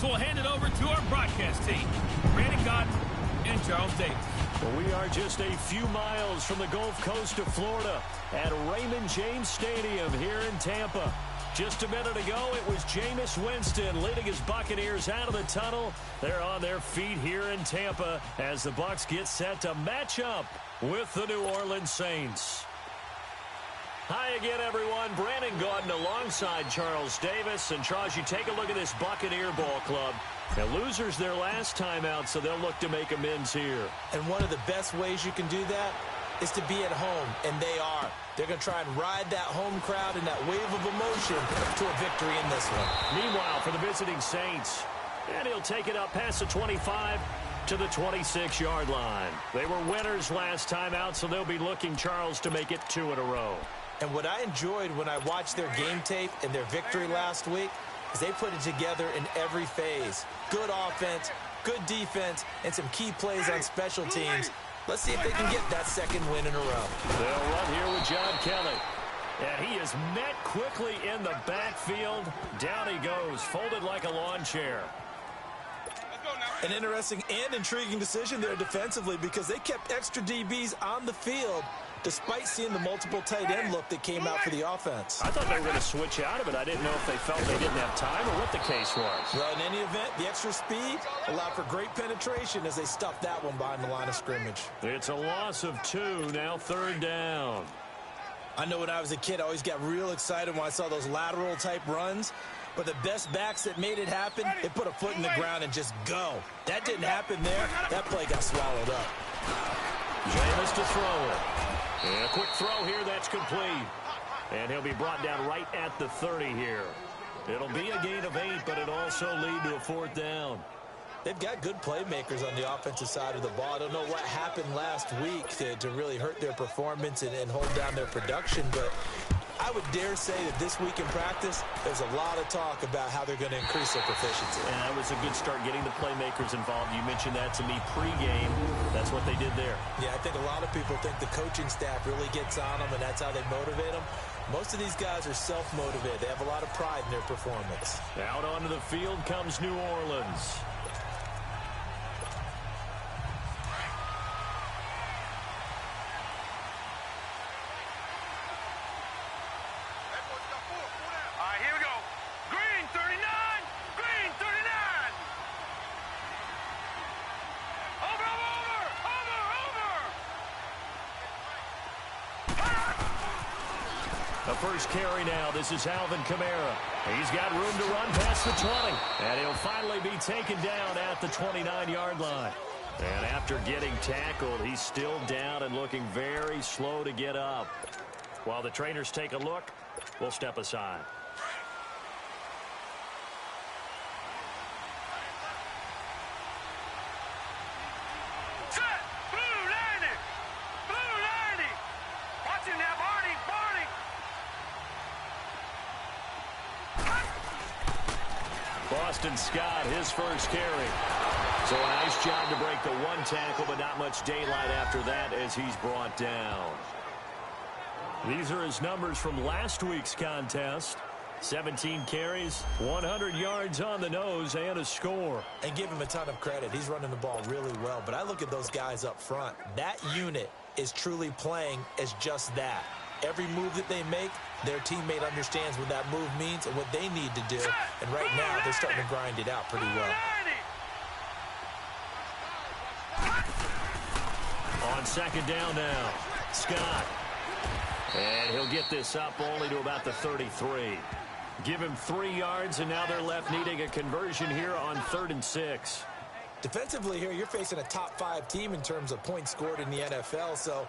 So we'll hand it over to our broadcast team, Brandon Gott and Charles Davis. Well, we are just a few miles from the Gulf Coast of Florida at Raymond James Stadium here in Tampa. Just a minute ago, it was Jameis Winston leading his Buccaneers out of the tunnel. They're on their feet here in Tampa as the Bucs get set to match up with the New Orleans Saints. Hi again, everyone. Brandon Gaudin alongside Charles Davis. And, Charles, you take a look at this Buccaneer ball club. Now, losers their last time out, so they'll look to make amends here. And one of the best ways you can do that is to be at home, and they are. They're going to try and ride that home crowd and that wave of emotion to a victory in this one. Meanwhile, for the visiting Saints, and he'll take it up past the 25 to the 26-yard line. They were winners last time out, so they'll be looking, Charles, to make it 2 in a row. And what I enjoyed when I watched their game tape and their victory last week is they put it together in every phase. Good offense, good defense, and some key plays on special teams. Let's see if they can get that second win in a row. They'll run here with John Kelly. And he is met quickly in the backfield. Down he goes, folded like a lawn chair. An interesting and intriguing decision there defensively because they kept extra DBs on the field despite seeing the multiple tight end look that came out for the offense. I thought they were going to switch out of it. I didn't know if they felt they didn't have time or what the case was. Well, in any event, the extra speed allowed for great penetration as they stuffed that one behind the line of scrimmage. It's a loss of 2, now 3rd down. I know when I was a kid, I always got real excited when I saw those lateral-type runs. But the best backs that made it happen, they put a foot in the ground and just go. That didn't happen there. That play got swallowed up. Jameis to throw it. And a quick throw here, that's complete. And he'll be brought down right at the 30 here. It'll be a gain of 8, but it'll also lead to a 4th down. They've got good playmakers on the offensive side of the ball. I don't know what happened last week to really hurt their performance and hold down their production, but I would dare say that this week in practice, there's a lot of talk about how they're going to increase their proficiency. And that was a good start getting the playmakers involved. You mentioned that to me pregame. That's what they did there. Yeah, I think a lot of people think the coaching staff really gets on them, and that's how they motivate them. Most of these guys are self-motivated. They have a lot of pride in their performance. Out onto the field comes New Orleans. First carry now. This is Alvin Kamara. He's got room to run past the 20. And he'll finally be taken down at the 29-yard line. And after getting tackled, he's still down and looking very slow to get up. While the trainers take a look, we'll step aside. Boston Scott, his first carry. So a nice job to break the 1 tackle, but not much daylight after that as he's brought down. These are his numbers from last week's contest. 17 carries, 100 yards on the nose, and a score. And give him a ton of credit. He's running the ball really well. But I look at those guys up front. That unit is truly playing as just that. Every move that they make, their teammate understands what that move means and what they need to do. And right now, they're starting to grind it out pretty well. On 2nd down now, Scott. And he'll get this up only to about the 33. Give him 3 yards, and now they're left needing a conversion here on 3rd and 6. Defensively here, you're facing a top 5 team in terms of points scored in the NFL. So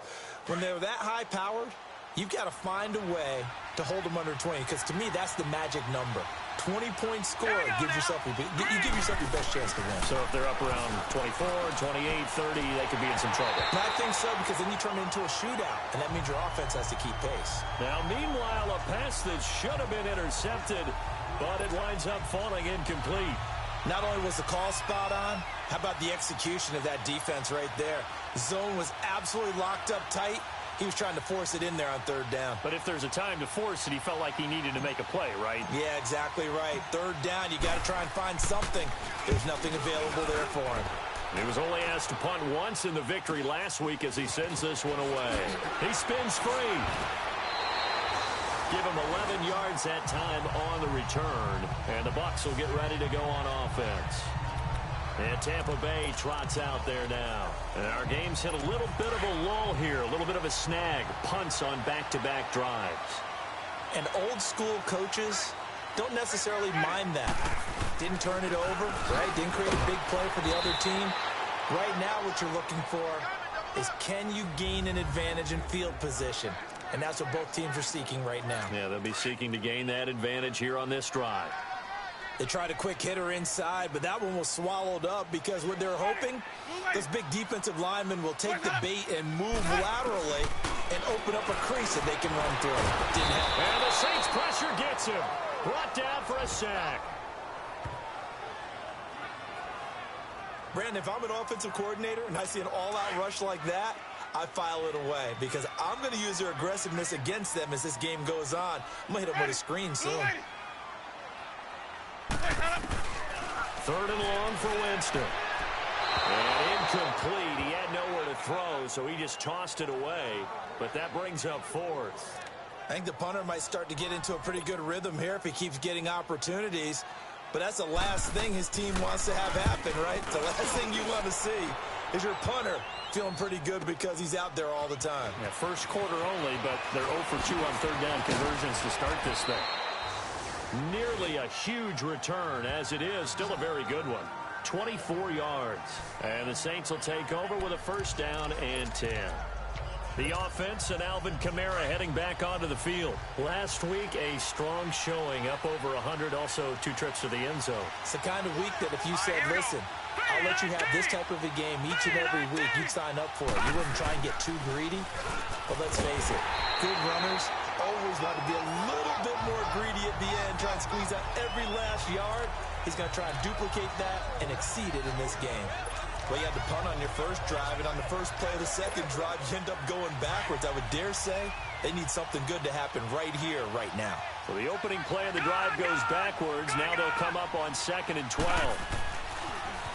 when they're that high-powered, you've got to find a way to hold them under 20, because to me, that's the magic number. 20-point score gives yourself you give yourself your best chance to win. So if they're up around 24, 28, 30, they could be in some trouble. And I think so, because then you turn it into a shootout, and that means your offense has to keep pace. Now, meanwhile, a pass that should have been intercepted, but it winds up falling incomplete. Not only was the call spot on, how about the execution of that defense right there? Zone was absolutely locked up tight, He was trying to force it in there on third down. But if there's a time to force it, he felt like he needed to make a play, right? Yeah, exactly right. Third down, you got to try and find something. There's nothing available there for him. He was only asked to punt once in the victory last week as he sends this one away. He spins free. Give him 11 yards that time on the return. And the Bucs will get ready to go on offense. And Tampa Bay trots out there now. And our game's hit a little bit of a lull here, a little bit of a snag. Punts on back-to-back drives. And old school coaches don't necessarily mind that. Didn't turn it over, right? Didn't create a big play for the other team. Right now what you're looking for is, can you gain an advantage in field position? And that's what both teams are seeking right now. Yeah, they'll be seeking to gain that advantage here on this drive. They tried a quick hitter inside, but that one was swallowed up because what they're hoping, those big defensive linemen will take the bait and move laterally and open up a crease that they can run through. Didn't happen. And the Saints pressure gets him. Brought down for a sack. Brandon, if I'm an offensive coordinator and I see an all-out rush like that, I file it away because I'm going to use their aggressiveness against them as this game goes on. I'm going to hit them with a screen soon. Third and long for Winston. And incomplete. He had nowhere to throw, so he just tossed it away. But that brings up fourth. I think the punter might start to get into a pretty good rhythm here if he keeps getting opportunities. But that's the last thing his team wants to have happen, right? The last thing you want to see is your punter feeling pretty good because he's out there all the time. Yeah, first quarter only, but they're 0 for 2 on third down conversions to start this thing. Nearly a huge return, as it is still a very good one. 24 yards. And the Saints will take over with a first down and 10. The offense and Alvin Kamara heading back onto the field. Last week, a strong showing, up over 100, also 2 trips to the end zone. It's the kind of week that if you said, listen, I'll let you have this type of a game each and every week, you'd sign up for it. You wouldn't try and get too greedy. But let's face it, good runners always want to be a little bit more greedy at the end, try and squeeze out every last yard. He's going to try and duplicate that and exceed it in this game. Well, you had to punt on your first drive, and on the first play of the second drive, you end up going backwards. I would dare say they need something good to happen right here, right now. So the opening play of the drive goes backwards. Now they'll come up on 2nd and 12.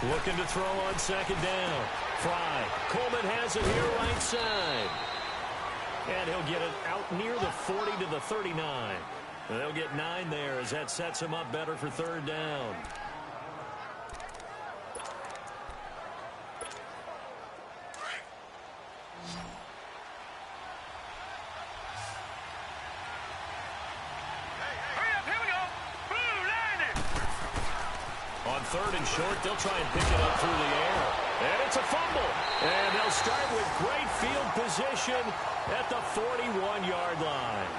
Looking to throw on 2nd down. Fry. Coleman has it here right side. And he'll get it out near the 40 to the 39. And they'll get 9 there as that sets him up better for third down. On 3rd and short, they'll try and pick it up through the air. And it's a fumble. And they'll start with great field position at the 41-yard line.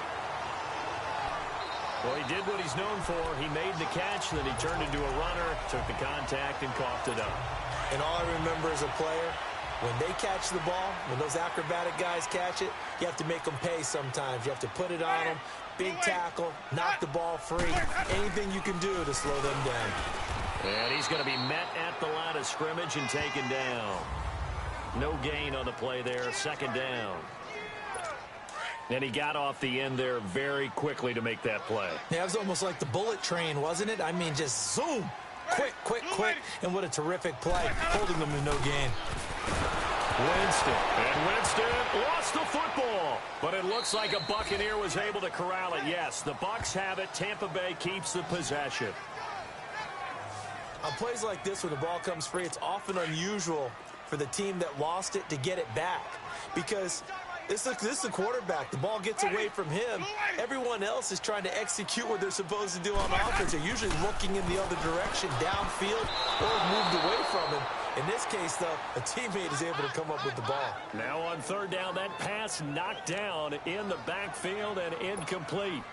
Well, he did what he's known for. He made the catch, then he turned into a runner, took the contact, and coughed it up. And all I remember as a player, when they catch the ball, when those acrobatic guys catch it, you have to make them pay sometimes. You have to put it on them, big tackle, knock the ball free, anything you can do to slow them down. And he's going to be met at the line of scrimmage and taken down. No gain on the play there, 2nd down. And he got off the end there very quickly to make that play. Yeah, it was almost like the bullet train, wasn't it? I mean, just zoom. Quick, quick, quick. And what a terrific play, holding them to no gain. Winston. And Winston lost the football. But it looks like a Buccaneer was able to corral it. Yes, the Bucs have it. Tampa Bay keeps the possession. On plays like this, when the ball comes free, it's often unusual for the team that lost it to get it back. Because this is the quarterback. The ball gets away from him. Everyone else is trying to execute what they're supposed to do on offense. They're usually looking in the other direction, downfield, or moved away from him. In this case, though, a teammate is able to come up with the ball. Now on 3rd down, that pass knocked down in the backfield and incomplete.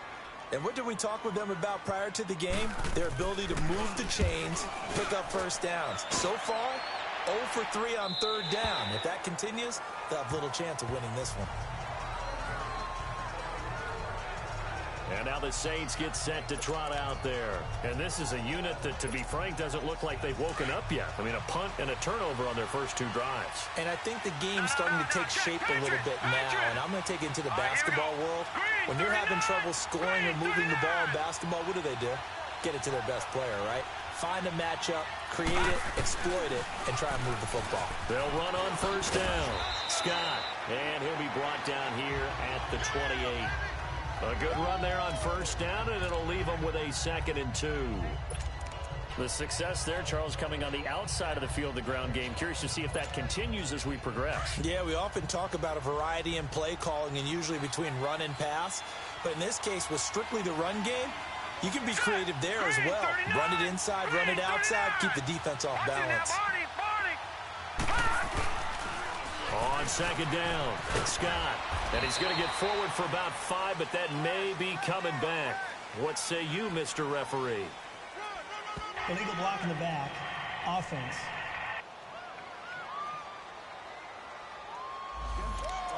And what did we talk with them about prior to the game? Their ability to move the chains, pick up first downs. So far, 0 for 3 on 3rd down. If that continues, they'll have little chance of winning this one. And now the Saints get set to trot out there. And this is a unit that, to be frank, doesn't look like they've woken up yet. I mean, a punt and a turnover on their first two drives. And I think the game's starting to take shape a little bit now. And I'm going to take it into the basketball world. When you're having trouble scoring or moving the ball in basketball, what do? Get it to their best player, right? Find a matchup, create it, exploit it, and try and move the football. They'll run on first down. Scott, and he'll be brought down here at the 28. A good run there on first down, and it'll leave them with a 2nd and 2. The success there, Charles, coming on the outside of the field, the ground game. Curious to see if that continues as we progress. Yeah, we often talk about a variety in play calling and usually between run and pass. But in this case, with strictly the run game, you can be creative there as well. Run it inside, run it outside, keep the defense off balance. On 2nd down, Scott. And he's going to get forward for about 5, but that may be coming back. What say you, Mr. Referee? Illegal block in the back. Offense.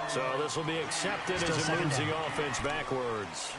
So this will be accepted as it moves the offense backwards.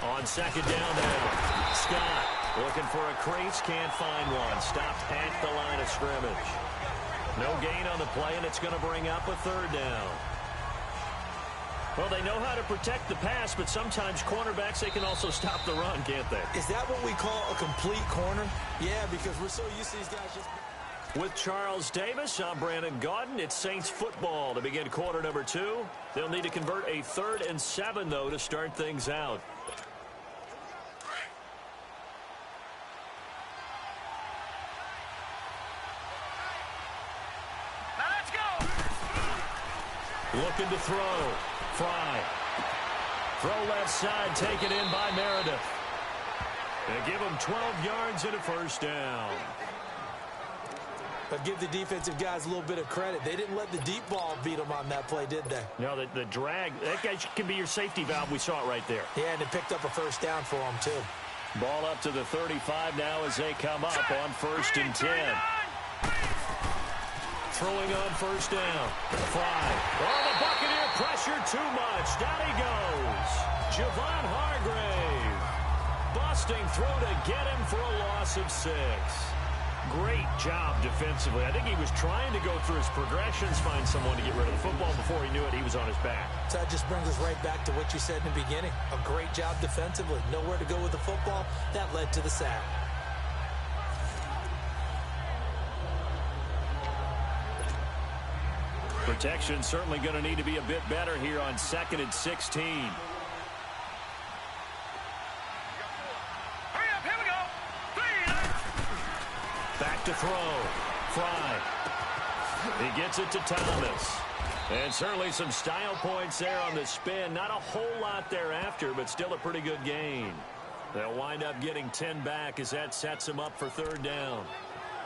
On 2nd down now, Scott looking for a crease, can't find one. Stopped at the line of scrimmage. No gain on the play, and it's going to bring up a 3rd down. Well, they know how to protect the pass, but sometimes cornerbacks, they can also stop the run, can't they? Is that what we call a complete corner? Yeah, because we're so used to these guys just... With Charles Davis, I'm Brandon Gaudin. It's Saints football to begin quarter number 2. They'll need to convert a 3rd and 7, though, to start things out. Looking to throw. Fry. Throw left side, taken in by Meredith. They give him 12 yards and a 1st down. But give the defensive guys a little bit of credit. They didn't let the deep ball beat them on that play, did they? No, the drag, that guy can be your safety valve. We saw it right there. Yeah, and it picked up a 1st down for them, too. Ball up to the 35 now as they come up on 1st and 10. Throwing on 1st down. Fry. Oh, the Buccaneer pressure too much. Down he goes. Javon Hargrave. Busting through to get him for a loss of 6. Great job defensively. I think he was trying to go through his progressions, find someone to get rid of the football. Before he knew it, he was on his back. So that just brings us right back to what you said in the beginning. A great job defensively. Nowhere to go with the football. That led to the sack. Protection certainly going to need to be a bit better here on 2nd and 16. Back to throw. Fry. He gets it to Thomas. And certainly some style points there on the spin. Not a whole lot thereafter, but still a pretty good gain. They'll wind up getting 10 back as that sets them up for 3rd down.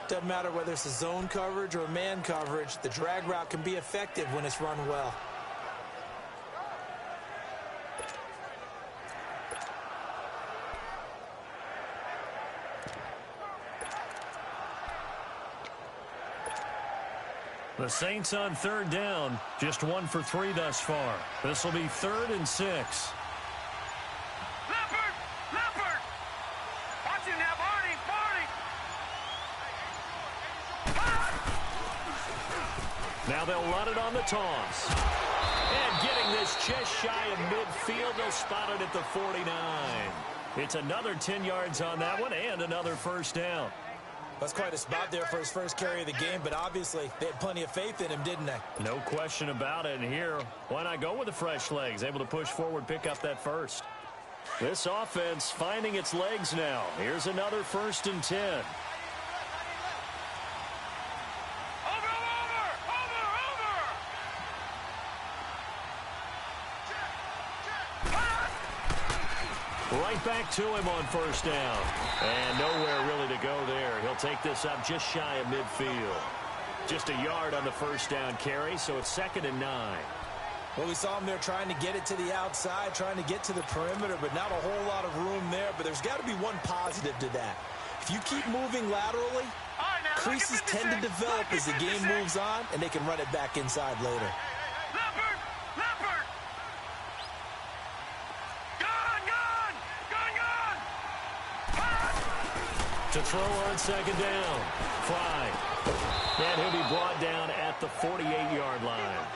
Doesn't matter whether it's a zone coverage or a man coverage. The drag route can be effective when it's run well. The Saints on 3rd down, just 1 for 3 thus far. This will be 3rd and 6. Leopard! Watch him now, Barney! Now they'll run it on the toss. And getting this just shy of midfield, they'll spot it at the 49. It's another 10 yards on that one and another 1st down. That's quite a spot there for his first carry of the game, but obviously they had plenty of faith in him, didn't they? No question about it. And here, why not go with the fresh legs? Able to push forward, pick up that 1st. This offense finding its legs now. Here's another 1st and 10. Over! Right back to him on first down. And nowhere really to go there. He'll take this up just shy of midfield. Just a yard on the first down carry, so it's 2nd and 9. Well, we saw him there trying to get it to the outside, trying to get to the perimeter, but not a whole lot of room there. But there's got to be one positive to that. If you keep moving laterally, creases tend to develop as the game moves on, and they can run it back inside later. To throw on 2nd down. Fry. And he'll be brought down at the 48-yard line.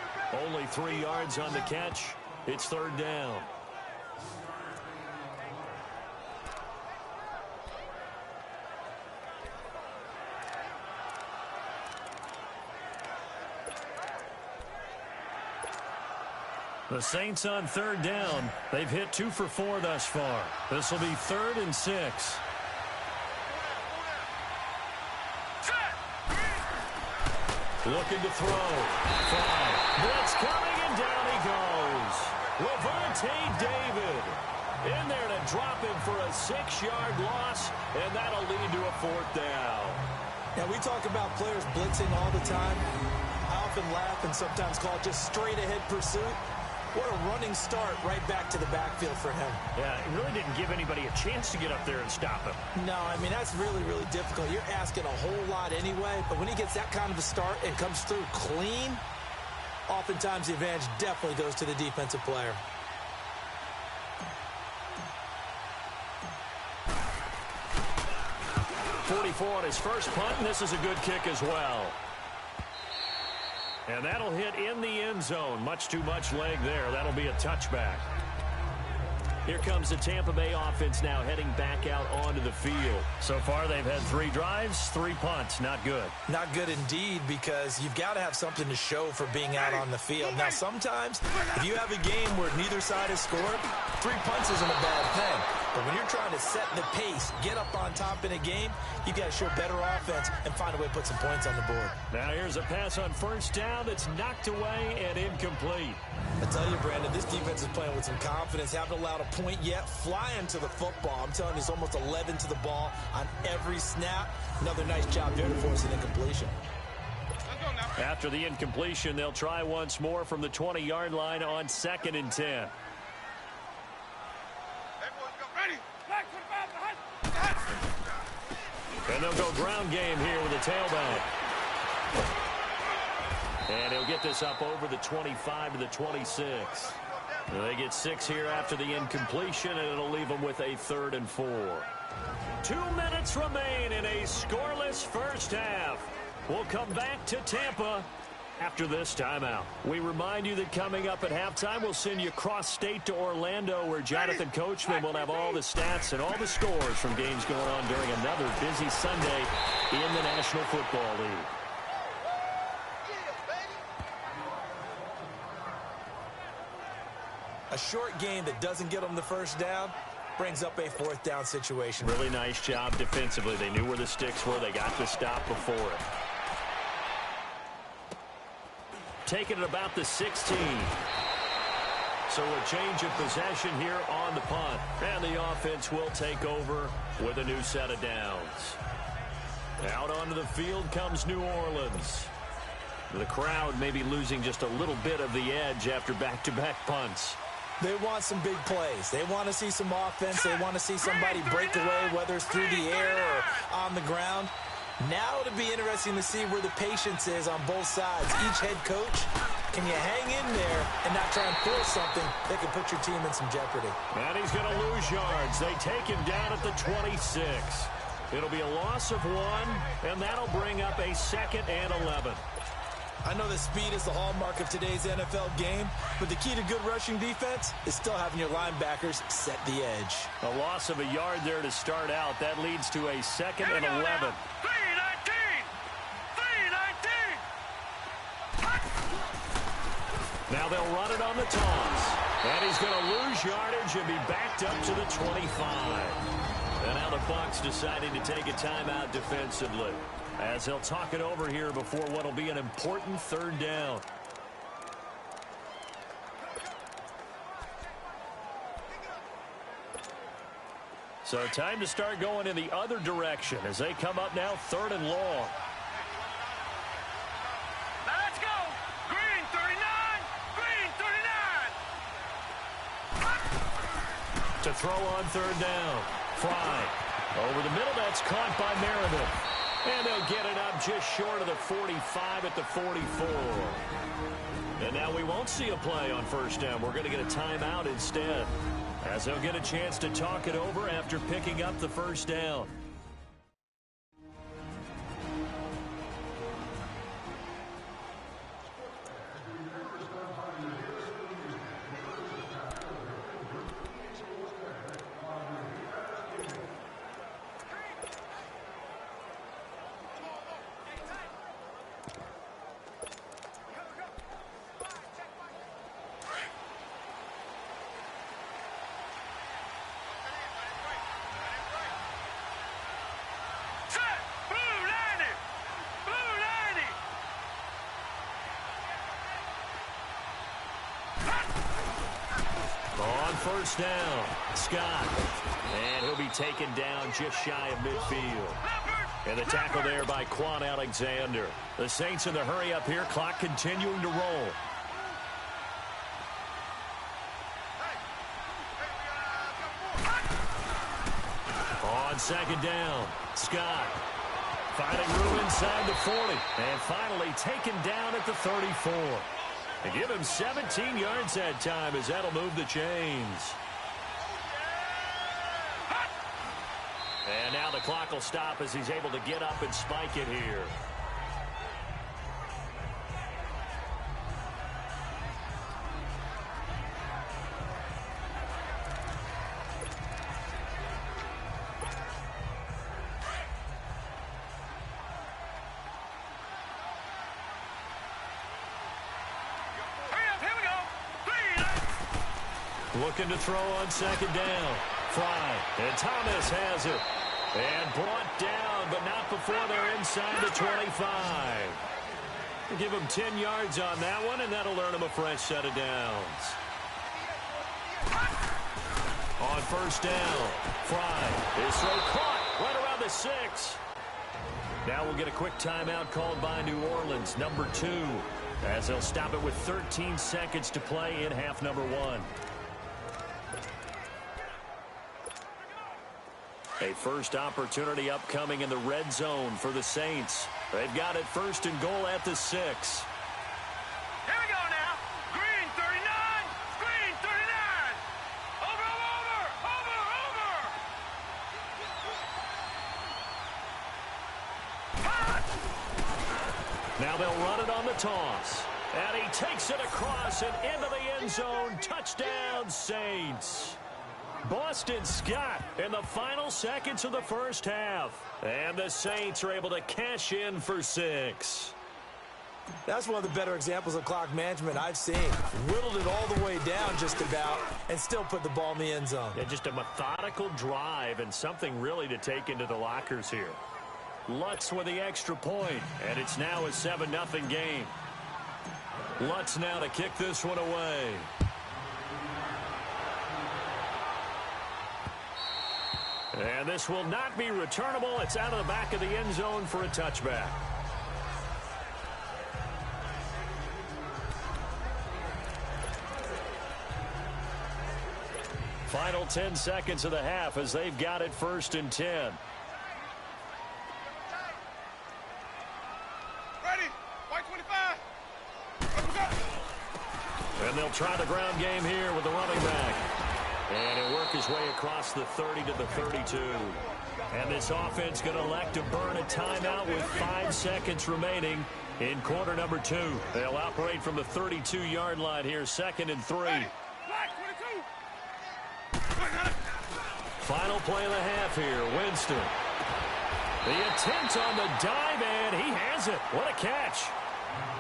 Only 3 yards on the catch. It's 3rd down. The Saints on 3rd down. They've hit 2 for 4 thus far. This will be 3rd and 6. Looking to throw. Fry. Blitz coming, and down he goes. Levante David in there to drop him for a 6-yard loss, and that'll lead to a 4th down. Now, we talk about players blitzing all the time. I often laugh and sometimes call it just straight-ahead pursuit. What a running start right back to the backfield for him. Yeah, it really didn't give anybody a chance to get up there and stop him. No, I mean, that's really, really difficult. You're asking a whole lot anyway, but when he gets that kind of a start and comes through clean, oftentimes the advantage definitely goes to the defensive player. .44 on his first punt, and this is a good kick as well. And that'll hit in the end zone. Much too much leg there. That'll be a touchback. Here comes the Tampa Bay offense now heading back out onto the field. So far, they've had 3 drives, 3 punts. Not good. Not good indeed, because you've got to have something to show for being out on the field. Now, sometimes, if you have a game where neither side has scored, 3 punts isn't a bad thing. But when you're trying to set the pace, get up on top in a game, you've got to show better offense and find a way to put some points on the board. Now here's a pass on first down that's knocked away and incomplete. I tell you, Brandon, this defense is playing with some confidence. Haven't allowed a point yet. Flying to the football. I'm telling you, it's almost 11 to the ball on every snap. Another nice job there to force an incompletion. After the incompletion, they'll try once more from the 20-yard line on 2nd and 10. And they'll go ground game here with a tailback. And he'll get this up over the 25 to the 26. And they get 6 here after the incompletion, and it'll leave them with a 3rd and 4. 2 minutes remain in a scoreless first half. We'll come back to Tampa after this timeout. We remind you that coming up at halftime, we'll send you cross-state to Orlando, where Jonathan Coachman will have all the stats and all the scores from games going on during another busy Sunday in the National Football League. A short game that doesn't get them the first down brings up a 4th down situation. Really nice job defensively. They knew where the sticks were. They got the stop before it. Taking it about the 16. So a change of possession here on the punt. And the offense will take over with a new set of downs. Out onto the field comes New Orleans. The crowd may be losing just a little bit of the edge after back-to-back punts. They want some big plays. They want to see some offense. They want to see somebody break away, whether it's through the air or on the ground. Now it'll be interesting to see where the patience is on both sides. Each head coach, can you hang in there and not try and force something that could put your team in some jeopardy? And he's going to lose yards. They take him down at the 26. It'll be a loss of 1, and that'll bring up a 2nd and 11. I know that speed is the hallmark of today's NFL game, but the key to good rushing defense is still having your linebackers set the edge. A loss of a yard there to start out. That leads to a 2nd and 11. 3-19! Now they'll run it on the toss. And he's going to lose yardage and be backed up to the 25. And now the Bucs deciding to take a timeout defensively, as they'll talk it over here before what will be an important 3rd down. So time to start going in the other direction as they come up now 3rd and long. Let's go. Green 39. Green 39. To throw on 3rd down. Fry. Over the middle, that's caught by Meredith. And they'll get it up just short of the 45 at the 44. And now we won't see a play on 1st down. We're going to get a timeout instead, as they'll get a chance to talk it over after picking up the 1st down. On 1st down, Scott. And he'll be taken down just shy of midfield. And the tackle there by Quan Alexander. The Saints in the hurry up here, clock continuing to roll. On 2nd down, Scott. Finding room inside the 40. And finally taken down at the 34. They give him 17 yards that time as that'll move the chains. And now the clock will stop as he's able to get up and spike it here. Looking to throw on 2nd down. Fry. And Thomas has it. And brought down, but not before they're inside the 25. Give him 10 yards on that one, and that'll earn him a fresh set of downs. On 1st down, Fry. His throw caught right around the 6. Now we'll get a quick timeout called by New Orleans, number 2, as they'll stop it with 13 seconds to play in half number 1. A first opportunity upcoming in the red zone for the Saints. They've got it 1st and goal at the 6. Here we go now. Green 39. Green 39. Over. Now they'll run it on the toss. And he takes it across and into the end zone. Touchdown, Saints. Boston Scott in the final seconds of the 1st half. And the Saints are able to cash in for 6. That's one of the better examples of clock management I've seen. Whittled it all the way down just about and still put the ball in the end zone. Yeah, just a methodical drive and something really to take into the lockers here. Lutz with the extra point, and it's now a 7-0 game. Lutz now to kick this one away. And this will not be returnable. It's out of the back of the end zone for a touchback. Final 10 seconds of the half as they've got it 1st and 10. Ready. White 25. And they'll try the ground game here with the running back. And he'll work his way across the 30 to the 32. And this offense going to elect to burn a timeout with 5 seconds remaining in quarter number 2. They'll operate from the 32-yard line here, 2nd and 3. Final play of the half here, Winston. The attempt on the dive, and he has it. What a catch.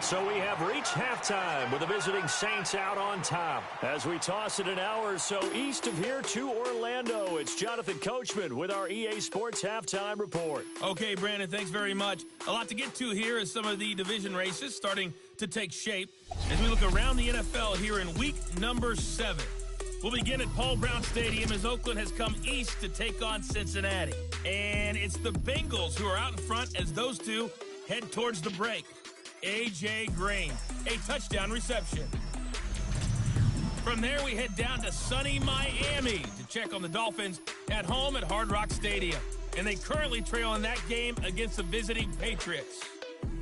So we have reached halftime with the visiting Saints out on top. As we toss it an hour or so east of here to Orlando, it's Jonathan Coachman with our EA Sports Halftime Report. Okay, Brandon, thanks very much. A lot to get to here as some of the division races starting to take shape as we look around the NFL here in week number 7. will begin at Paul Brown Stadium as Oakland has come east to take on Cincinnati. And it's the Bengals who are out in front as those two head towards the break. A.J. Green, a touchdown reception. From there, we head down to sunny Miami to check on the Dolphins at home at Hard Rock Stadium. And they currently trail in that game against the visiting Patriots.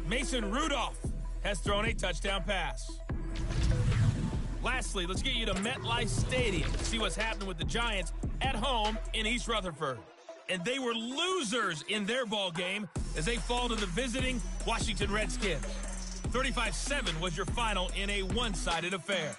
Mason Rudolph has thrown a touchdown pass. Lastly, let's get you to MetLife Stadium to see what's happening with the Giants at home in East Rutherford. And they were losers in their ball game as they fall to the visiting Washington Redskins. 35-7 was your final in a one-sided affair.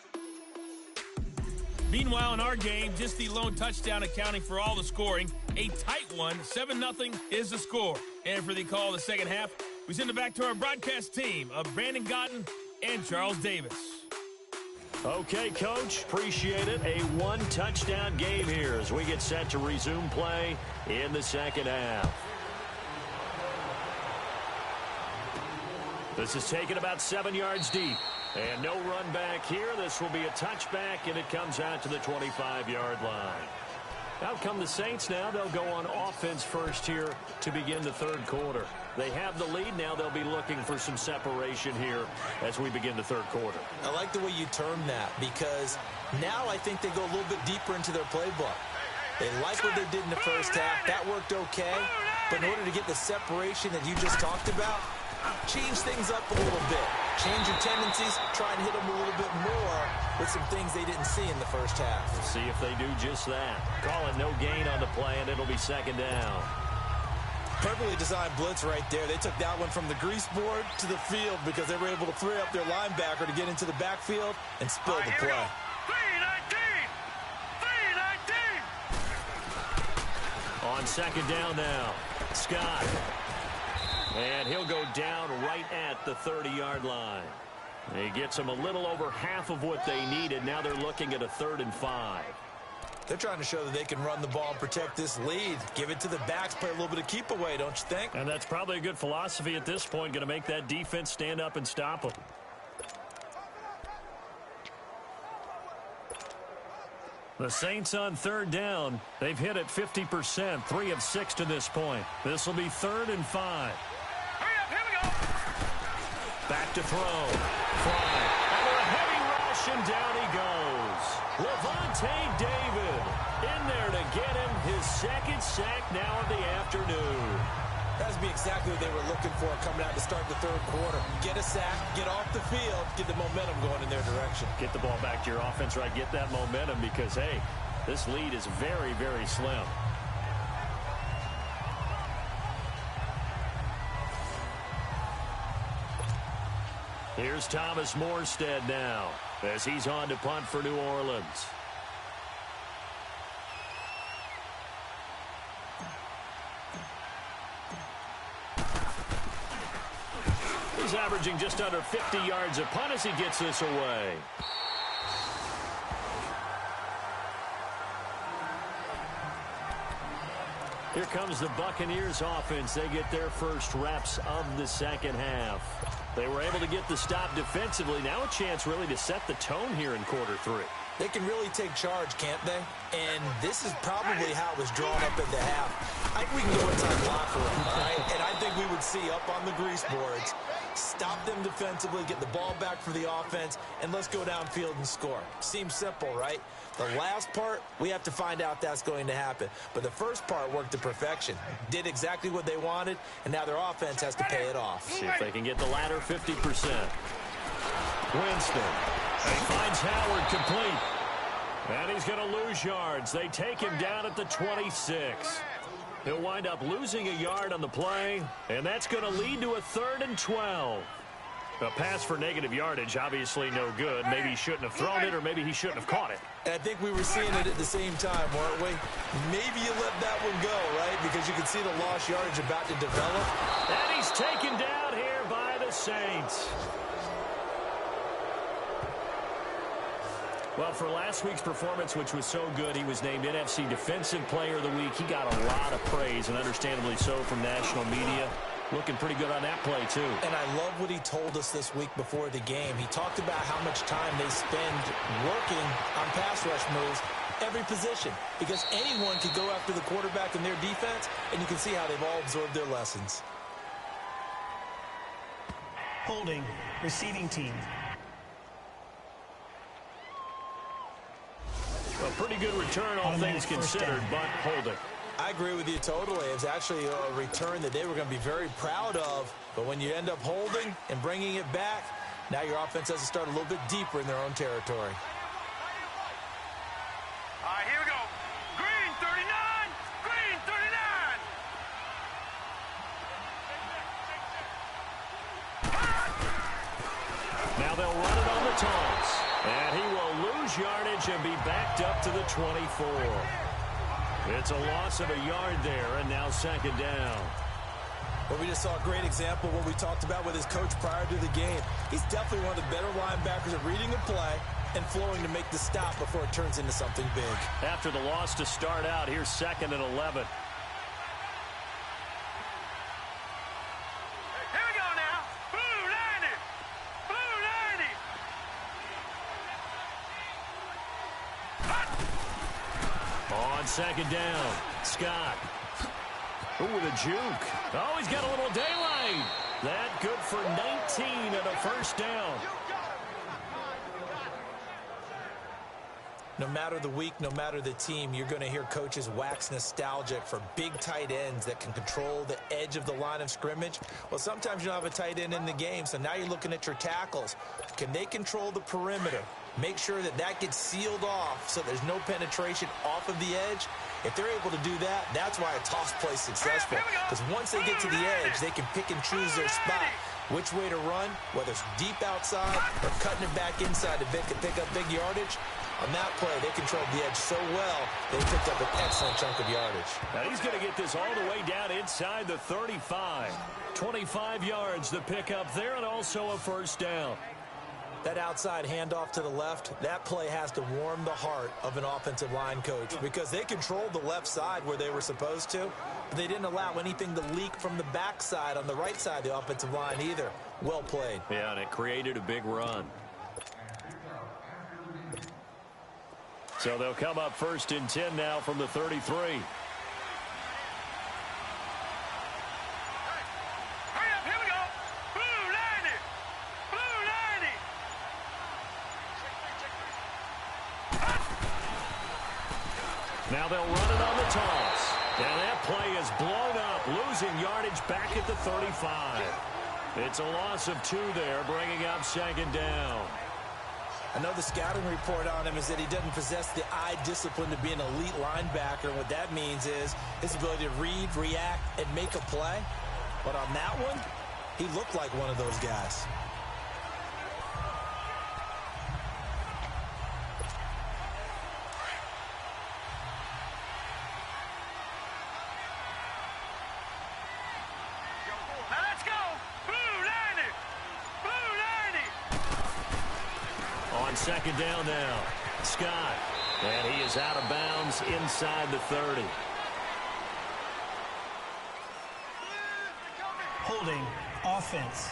Meanwhile, in our game, just the lone touchdown accounting for all the scoring. A tight one, 7-0 is the score. And for the call of the second half, we send it back to our broadcast team of Brandon Gotten and Charles Davis. Okay, Coach, appreciate it. A one-touchdown game here as we get set to resume play in the second half. This is taken about 7 yards deep. And no run back here. This will be a touchback, and it comes out to the 25-yard line. Out come the Saints now. They'll go on offense first here to begin the third quarter. They have the lead. Now they'll be looking for some separation here as we begin the third quarter. I like the way you term that because now I think they go a little bit deeper into their playbook. They like what they did in the first half. That worked okay. But in order to get the separation that you just talked about, change things up a little bit. Change your tendencies, try and hit them a little bit more with some things they didn't see in the first half. We'll see if they do just that. Call it no gain on the play, and it'll be second down. Perfectly designed blitz right there. They took that one from the grease board to the field because they were able to free up their linebacker to get into the backfield and spill the play. 3-19. On second down now, Scott. And he'll go down right at the 30-yard line. He gets them a little over half of what they needed. Now they're looking at a 3rd and 5. They're trying to show that they can run the ball and protect this lead. Give it to the backs, play a little bit of keep away, don't you think? And that's probably a good philosophy at this point. Going to make that defense stand up and stop them. The Saints on 3rd down. They've hit it 50%, 3 of 6 to this point. This will be 3rd and 5. Back to throw. Fly. And a heavy rush, and down he goes. Levante David in there to get him his second sack now of the afternoon. That would be exactly what they were looking for coming out to start the third quarter. Get a sack, get off the field, get the momentum going in their direction. Get the ball back to your offense, right? Get that momentum because, hey, this lead is very, very slim. Here's Thomas Morstead now as he's on to punt for New Orleans. He's averaging just under 50 yards a punt as he gets this away. Here comes the Buccaneers offense. They get their first reps of the second half. They were able to get the stop defensively. Now a chance really to set the tone here in quarter 3. They can really take charge, can't they? And this is probably how it was drawn up at the half. I think we can go inside the locker room, all right? And I think we would see up on the grease boards, stop them defensively, get the ball back for the offense, and let's go downfield and score. Seems simple, right? The last part, we have to find out that's going to happen. But the first part worked to perfection. Did exactly what they wanted, and now their offense has to pay it off. See if they can get the latter 50%. Winston. He finds Howard complete. And he's going to lose yards. They take him down at the 26. He'll wind up losing a yard on the play, and that's going to lead to a 3rd and 12. A pass for negative yardage, obviously no good. Maybe he shouldn't have thrown it, or maybe he shouldn't have caught it. And I think we were seeing it at the same time, weren't we? Maybe you let that one go, right? Because you can see the lost yardage about to develop. And he's taken down here by the Saints. Well, for last week's performance, which was so good, he was named NFC Defensive Player of the Week. He got a lot of praise, and understandably so, from national media. Looking pretty good on that play, too. And I love what he told us this week before the game. He talked about how much time they spend working on pass rush moves, every position, because anyone could go after the quarterback in their defense, and you can see how they've all absorbed their lessons. Holding, receiving team. A pretty good return, all things considered, but holding. I agree with you totally. It's actually a return that they were going to be very proud of, but when you end up holding and bringing it back, now your offense has to start a little bit deeper in their own territory. All right, here we go. Green 39, green 39. Now they'll run it on the toss. And he will lose yardage and be backed up to the 24. It's a loss of a yard there, and now second down. Well, we just saw a great example of what we talked about with his coach prior to the game. He's definitely one of the better linebackers at reading a play and flowing to make the stop before it turns into something big. After the loss to start out, here's 2nd and 11. Here we go now. Blue 90. Blue 90. On second down, Scott. Ooh, with a juke. Oh, he's got a little daylight. That good for 19 and a first down. No matter the week, no matter the team, you're going to hear coaches wax nostalgic for big tight ends that can control the edge of the line of scrimmage. Well, sometimes you don't have a tight end in the game, so now you're looking at your tackles. Can they control the perimeter? Make sure that that gets sealed off so there's no penetration off of the edge. If they're able to do that, that's why a toss play is successful. Because once they get to the edge, they can pick and choose their spot. Which way to run, whether it's deep outside or cutting it back inside to pick up big yardage. On that play, they controlled the edge so well, they picked up an excellent chunk of yardage. Now he's going to get this all the way down inside the 35. 25 yards to pick up there, and also a first down. That outside handoff to the left, that play has to warm the heart of an offensive line coach because they controlled the left side where they were supposed to, but they didn't allow anything to leak from the backside on the right side of the offensive line either. Well played. Yeah, and it created a big run. So they'll come up 1st and 10 now from the 33. Now they'll run it on the toss. And that play is blown up, losing yardage back at the 35. It's a loss of 2 there, bringing up second down. I know the scouting report on him is that he doesn't possess the eye discipline to be an elite linebacker. What that means is his ability to read, react, and make a play. But on that one, he looked like one of those guys. Second down now. Scott. And he is out of bounds inside the 30. Holding, offense.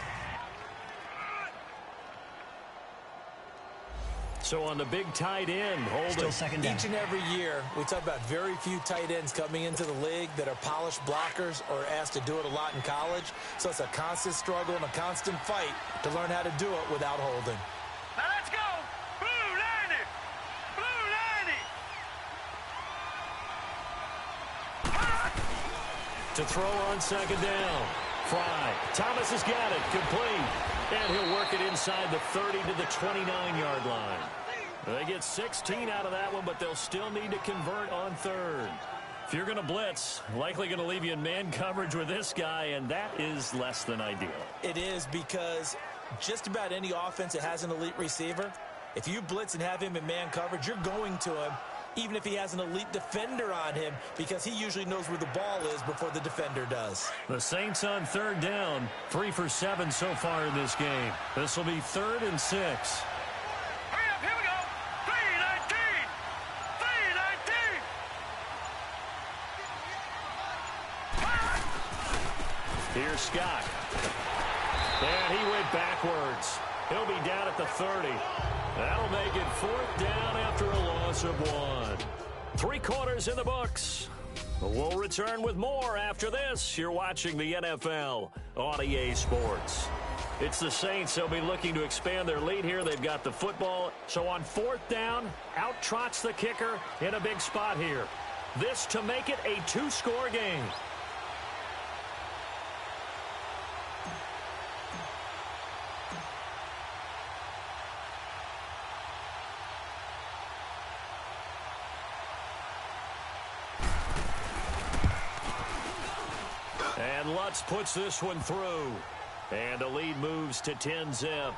So on the big tight end, holding. Still second down. Each and every year, we talk about very few tight ends coming into the league that are polished blockers or asked to do it a lot in college. So it's a constant struggle and a constant fight to learn how to do it without holding. Now let's go. Blue 90. Blue 90. To throw on second down. Fry. Thomas has got it. Complete. And he'll work it inside the 30 to the 29-yard line. They get 16 out of that one, but they'll still need to convert on third. If you're going to blitz, likely going to leave you in man coverage with this guy, and that is less than ideal. It is, because just about any offense that has an elite receiver, if you blitz and have him in man coverage, you're going to him, even if he has an elite defender on him, because he usually knows where the ball is before the defender does. The Saints on third down, 3 for 7 so far in this game. This will be 3rd and 6. Hurry up, here we go. 319. 319. Here's Scott. And he went backwards. He'll be down at the 30. That'll make it 4th down after a loss of 1. 3 quarters in the books. We'll return with more after this. You're watching the NFL on EA Sports. It's the Saints. They'll be looking to expand their lead here. They've got the football. So on 4th down, out trots the kicker in a big spot here. This to make it a 2-score game. And Lutz puts this one through. And the lead moves to 10-zip.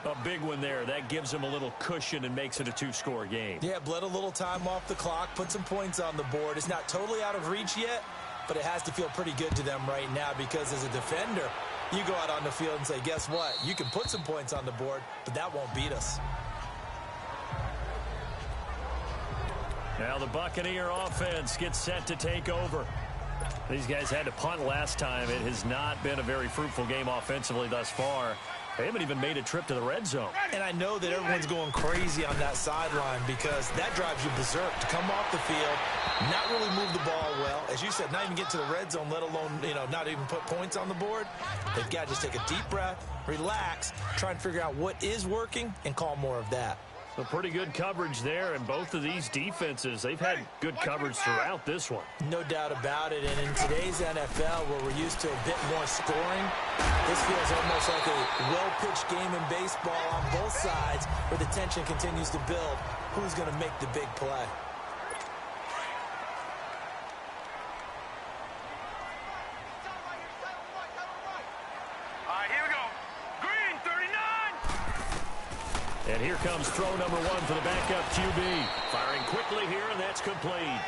A big one there. That gives them a little cushion and makes it a 2-score game. Yeah, bled a little time off the clock, put some points on the board. It's not totally out of reach yet, but it has to feel pretty good to them right now because as a defender, you go out on the field and say, guess what? You can put some points on the board, but that won't beat us. Now the Buccaneer offense gets set to take over. These guys had to punt last time. It has not been a very fruitful game offensively thus far. They haven't even made a trip to the red zone. And I know that everyone's going crazy on that sideline because that drives you berserk to come off the field, not really move the ball well. As you said, not even get to the red zone, let alone, not even put points on the board. They've got to just take a deep breath, relax, try and figure out what is working and call more of that. So pretty good coverage there, and both of these defenses, they've had good coverage throughout this one. No doubt about it, and in today's NFL, where we're used to a bit more scoring, this feels almost like a well-pitched game in baseball on both sides, where the tension continues to build. Who's going to make the big play? And here comes throw number 1 for the backup QB. Firing quickly here, and that's complete.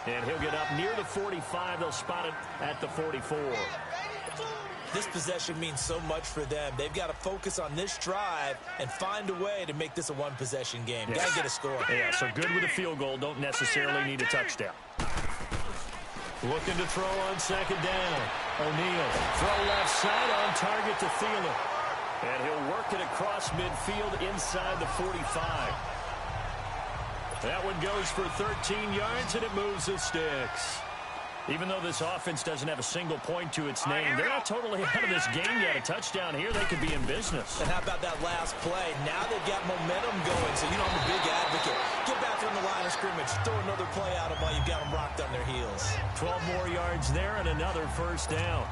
And he'll get up near the 45. They'll spot it at the 44. This possession means so much for them. They've got to focus on this drive and find a way to make this a one-possession game. Yeah. Got to get a score. Yeah, so good with a field goal. Don't necessarily need a touchdown. Looking to throw on 2nd down. O'Neal. Throw left side on target to Thielen. And he'll work it across midfield inside the 45. That one goes for 13 yards, and it moves the sticks. Even though this offense doesn't have a single point to its name, they're not totally out of this game yet. A touchdown here, they could be in business. And how about that last play? Now they've got momentum going, so I'm a big advocate. Get back on the line of scrimmage. Throw another play out of while you've got them rocked on their heels. 12 more yards there and another 1st down.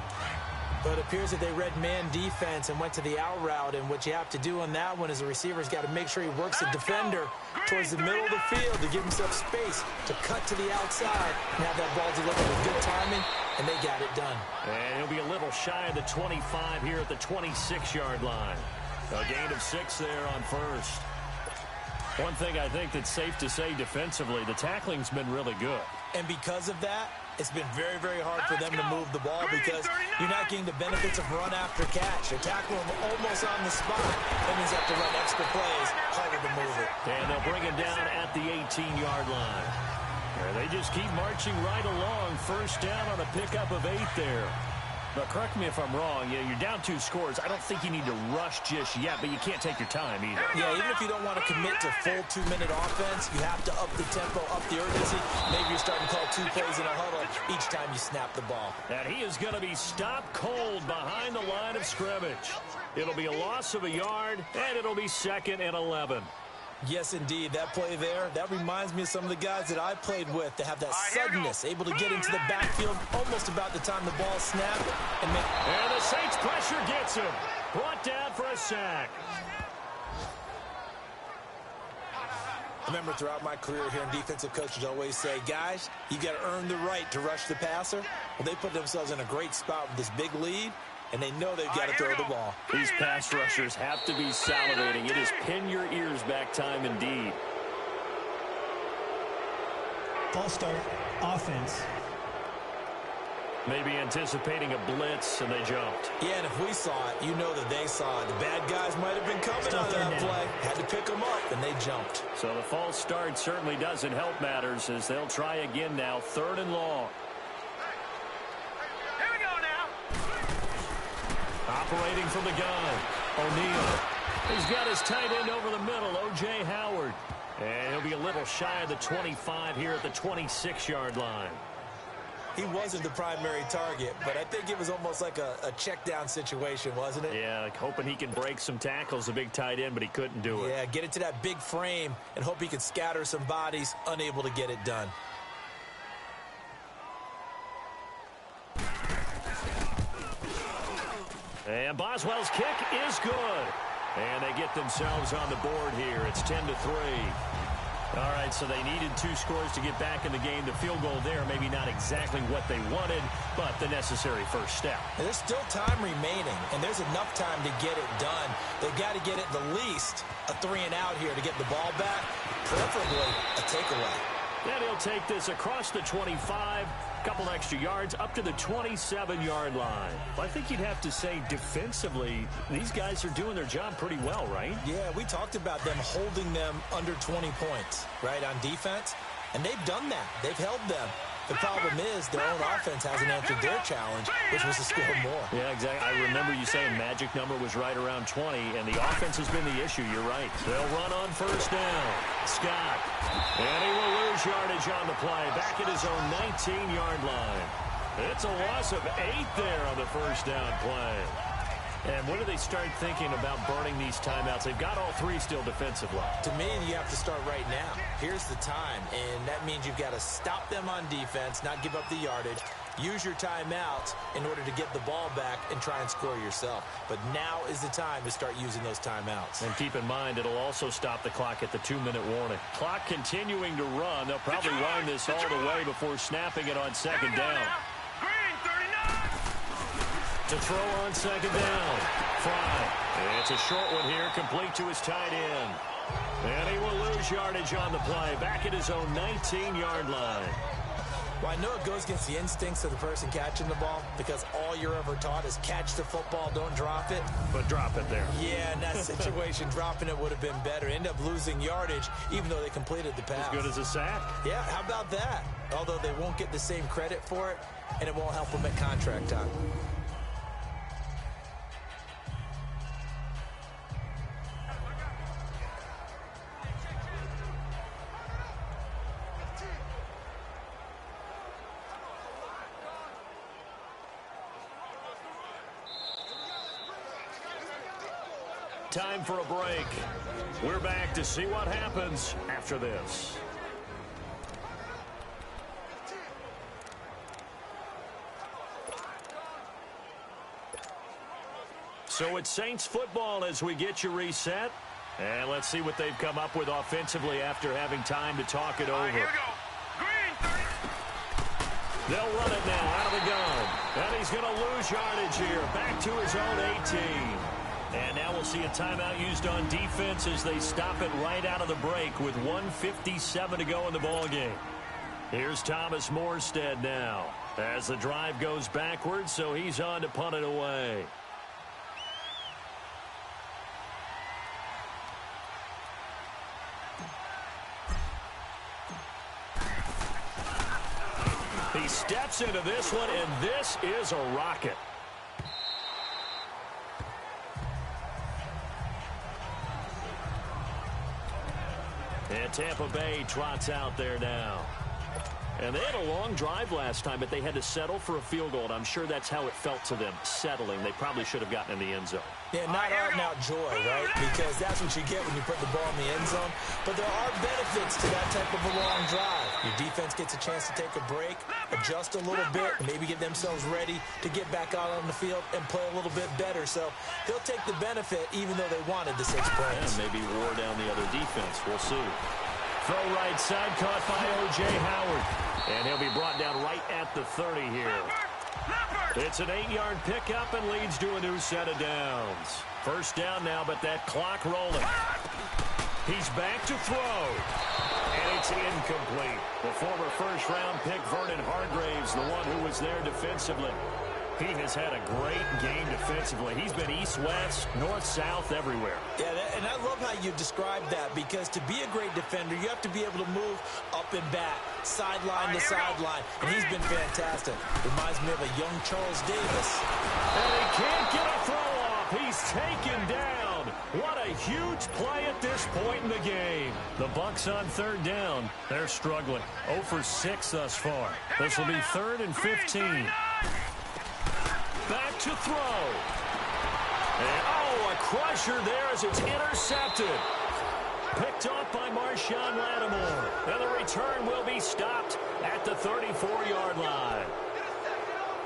But it appears that they read man defense and went to the out route, and what you have to do on that one is the receiver's got to make sure he works the defender towards the middle of the field to give himself space to cut to the outside and have that ball delivered with good timing, and they got it done. And he'll be a little shy of the 25 here at the 26-yard line. A gain of 6 there on 1st. One thing I think that's safe to say defensively, the tackling's been really good. And because of that, it's been very, very hard for them to move the ball because you're not getting the benefits of run after catch. You're tackling them almost on the spot. That means you have to run extra plays, harder to move it. And they'll bring him down at the 18-yard line. And they just keep marching right along. 1st down on a pickup of 8 there. But correct me if I'm wrong. You're down 2 scores. I don't think you need to rush just yet, but you can't take your time either. Yeah, even if you don't want to commit to full 2-minute offense, you have to up the tempo, up the urgency. Maybe you're starting to call 2 plays in a huddle each time you snap the ball. And he is going to be stopped cold behind the line of scrimmage. It'll be a loss of a yard, and it'll be 2nd and 11. Yes, indeed. That play there, that reminds me of some of the guys that I played with to have that suddenness, able to get into the backfield almost about the time the ball snapped. And the Saints pressure gets him. Brought down for a sack. I remember throughout my career hearing defensive coaches always say, guys, you got to earn the right to rush the passer. Well, they put themselves in a great spot with this big lead, and they know they've got to throw the ball. These pass rushers have to be salivating. It is pin your ears back time indeed. False start, offense. Maybe anticipating a blitz, and they jumped. Yeah, and if we saw it, you know that they saw it. The bad guys might have been coming on that play. Had to pick them up, and they jumped. So the false start certainly doesn't help matters as they'll try again now. 3rd and long. Here we go now. Operating from the gun, O'Neal. He's got his tight end over the middle, O.J. Howard. And he'll be a little shy of the 25 here at the 26-yard line. He wasn't the primary target, but I think it was almost like a check-down situation, wasn't it? Yeah, like hoping he can break some tackles, a big tight end, but he couldn't do it. Yeah, get it to that big frame and hope he can scatter some bodies, unable to get it done. And Boswell's kick is good. And they get themselves on the board here. It's 10-3. All right, so they needed 2 scores to get back in the game. The field goal there, maybe not exactly what they wanted, but the necessary first step. And there's still time remaining, and there's enough time to get it done. They've got to get it the least a 3-and-out here to get the ball back, preferably a takeaway. Then he'll take this across the 25, a couple extra yards, up to the 27-yard line. Well, I think you'd have to say defensively, these guys are doing their job pretty well, right? Yeah, we talked about them holding them under 20 points, right, on defense, and they've done that. They've held them. The problem is their own offense hasn't answered their challenge, which was to score more. Yeah, exactly. I remember you saying magic number was right around 20, and the offense has been the issue. You're right. They'll run on first down. Scott. And he will lose yardage on the play. Back at his own 19-yard line. It's a loss of 8 there on the first down play. And when do they start thinking about burning these timeouts? They've got all 3 still defensively. To me, you have to start right now. Here's the time, and that means you've got to stop them on defense, not give up the yardage, use your timeouts in order to get the ball back and try and score yourself. But now is the time to start using those timeouts. And keep in mind, it'll also stop the clock at the 2-minute warning. Clock continuing to run. They'll probably wind this all the way before snapping it on second down. To throw on second down. Fry. It's a short one here, complete to his tight end. And he will lose yardage on the play, back at his own 19-yard line. Well, I know it goes against the instincts of the person catching the ball because all you're ever taught is catch the football, don't drop it. But drop it there. Yeah, in that situation, dropping it would have been better. End up losing yardage, even though they completed the pass. As good as a sack. Yeah, how about that? Although they won't get the same credit for it, and it won't help them at contract time. Time for a break. We're back to see what happens after this. So it's Saints football as we get you reset. And let's see what they've come up with offensively after having time to talk it over. Here we go. Green 30. They'll run it now out of the gun. And he's going to lose yardage here. Back to his own 18. And now we'll see a timeout used on defense as they stop it right out of the break with 1:57 to go in the ballgame. Here's Thomas Morstead now as the drive goes backwards, so he's on to punt it away. He steps into this one, and this is a rocket. And Tampa Bay trots out there now. And they had a long drive last time, but they had to settle for a field goal. And I'm sure that's how it felt to them, settling. They probably should have gotten in the end zone. Yeah, not out-and-out joy, right? Because that's what you get when you put the ball in the end zone. But there are benefits to that type of a long drive. Your defense gets a chance to take a break, adjust a little bit, maybe get themselves ready to get back out on the field and play a little bit better. So they'll take the benefit even though they wanted the 6 points. Yeah, maybe wore down the other defense. We'll see. Throw right side, caught by O.J. Howard. And he'll be brought down right at the 30 here. It's an 8-yard pickup and leads to a new set of downs. First down now, but that clock rolling. He's back to throw. And it's incomplete. The former first-round pick, Vernon Hargreaves, the one who was there defensively. He has had a great game defensively. He's been east-west, north-south, everywhere. Yeah, and I love how you described that, because to be a great defender, you have to be able to move up and back, sideline to sideline, and he's been fantastic. Reminds me of a young Charles Davis. And he can't get a throw off. He's taken down. What a huge play at this point in the game. The Bucs on third down. They're struggling. 0 for 6 thus far. This will be 3rd and 15. Back to throw. And, oh, a crusher there as it's intercepted. Picked off by Marshawn Lattimore. And the return will be stopped at the 34-yard line.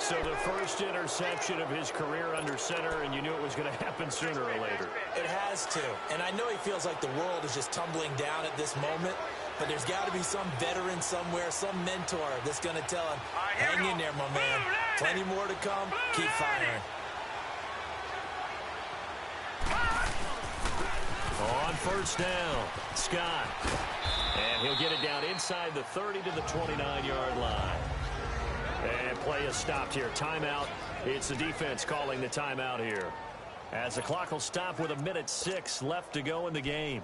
So the first interception of his career under center, and you knew it was going to happen sooner or later. It has to. And I know he feels like the world is just tumbling down at this moment, but there's got to be some veteran somewhere, some mentor that's going to tell him, hang in there, my man. Plenty more to come. Keep firing. On first down, Scott. And he'll get it down inside the 30 to the 29-yard line. And play is stopped here. Timeout. It's the defense calling the timeout here, as the clock will stop with 1:06 left to go in the game.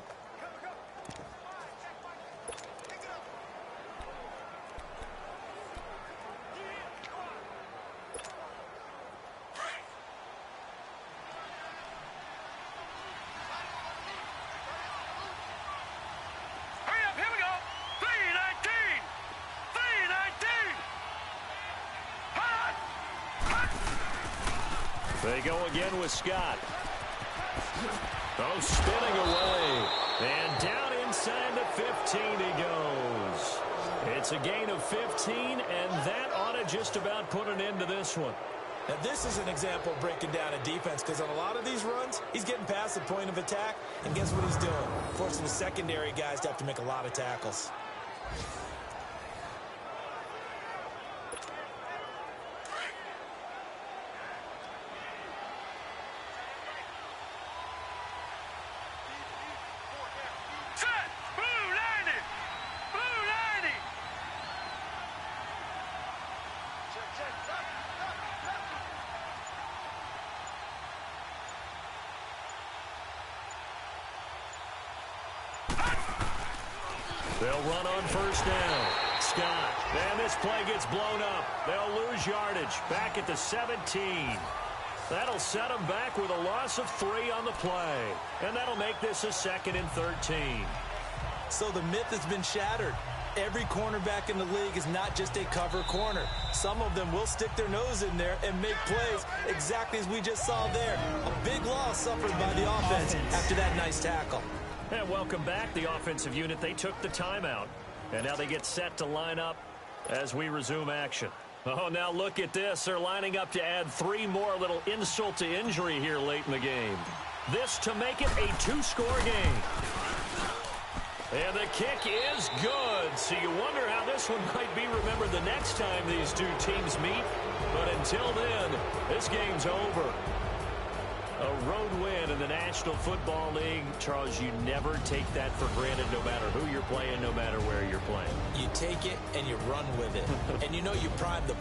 They go again with Scott. Oh, spinning away. And down inside the 15 he goes. It's a gain of 15, and that ought to just about put an end to this one. Now, this is an example of breaking down a defense, because on a lot of these runs, he's getting past the point of attack, and guess what he's doing? Forcing the secondary guys to have to make a lot of tackles. They'll run on first down. Scott. And this play gets blown up. They'll lose yardage. Back at the 17. That'll set them back with a loss of 3 on the play. And that'll make this a 2nd and 13. So the myth has been shattered. Every cornerback in the league is not just a cover corner. Some of them will stick their nose in there and make plays exactly as we just saw there. A big loss suffered by the offense after that nice tackle. And welcome back, the offensive unit. They took the timeout, and now they get set to line up as we resume action. Oh, now look at this. They're lining up to add 3 more, little insult to injury here late in the game. This to make it a 2-score game. And the kick is good. So you wonder how this one might be remembered the next time these two teams meet. But until then, this game's over. A road win in the National Football League. Charles, you never take that for granted, no matter who you're playing, no matter where you're playing. You take it and you run with it. And you know you prime the